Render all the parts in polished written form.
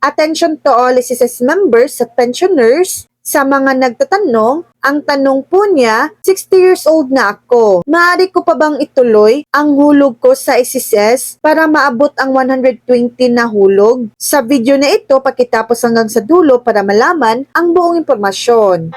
Attention to all SSS members at pensioners. Sa mga nagtatanong, ang tanong po niya, 60 years old na ako. Maaari ko pa bang ituloy ang hulog ko sa SSS para maabot ang 120 na hulog? Sa video na ito, pakitapos hanggang sa dulo para malaman ang buong impormasyon.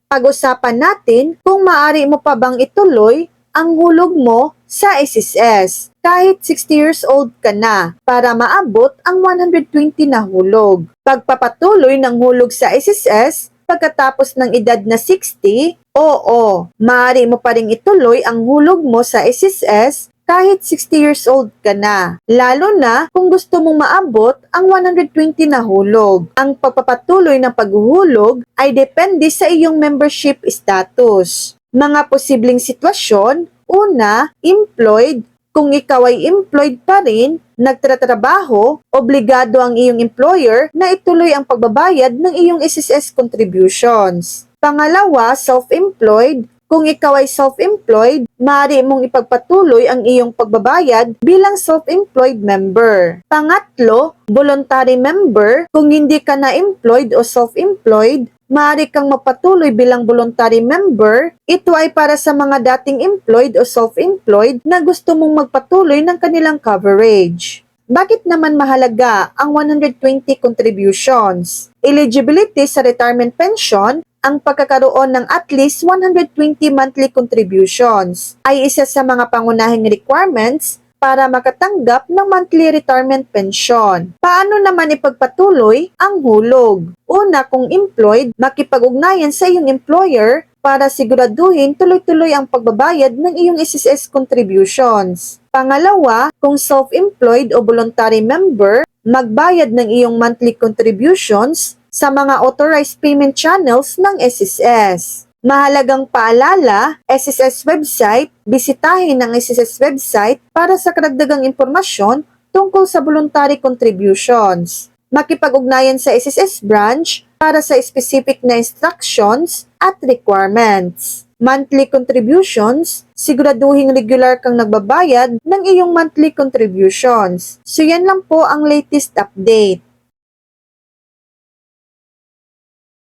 Pag-usapan natin kung maaari mo pa bang ituloy ang hulog mo sa SSS kahit 60 years old ka na para maabot ang 120 na hulog. Pagpapatuloy ng hulog sa SSS pagkatapos ng edad na 60, oo, maaari mo pa ring ituloy ang hulog mo sa SSS kahit 60 years old ka na, lalo na kung gusto mong maabot ang 120 na hulog. Ang pagpapatuloy ng paghuhulog ay depende sa iyong membership status. Mga posibleng sitwasyon, una, employed. Kung ikaw ay employed pa rin, nagtatrabaho, obligado ang iyong employer na ituloy ang pagbabayad ng iyong SSS contributions. Pangalawa, self-employed. Kung ikaw ay self-employed, maaari mong ipagpatuloy ang iyong pagbabayad bilang self-employed member. Pangatlo, voluntary member. Kung hindi ka na employed o self-employed, maaari kang mapatuloy bilang voluntary member. Ito ay para sa mga dating employed o self-employed na gusto mong magpatuloy ng kanilang coverage. Bakit naman mahalaga ang 120 contributions? Eligibility sa retirement pension, ang pagkakaroon ng at least 120 monthly contributions ay isa sa mga pangunahing requirements para makatanggap ng monthly retirement pension. Paano naman ipagpatuloy ang hulog? Una, kung employed, makipag-ugnayan sa iyong employer para siguraduhin tuloy-tuloy ang pagbabayad ng iyong SSS contributions. Pangalawa, kung self-employed o voluntary member, magbayad ng iyong monthly contributions sa mga authorized payment channels ng SSS. Mahalagang paalala, SSS website, bisitahin ang SSS website para sa karagdagang impormasyon tungkol sa voluntary contributions. Makipag-ugnayan sa SSS branch para sa specific na instructions at requirements. Monthly contributions, siguraduhin regular kang nagbabayad ng iyong monthly contributions. So yan lang po ang latest update.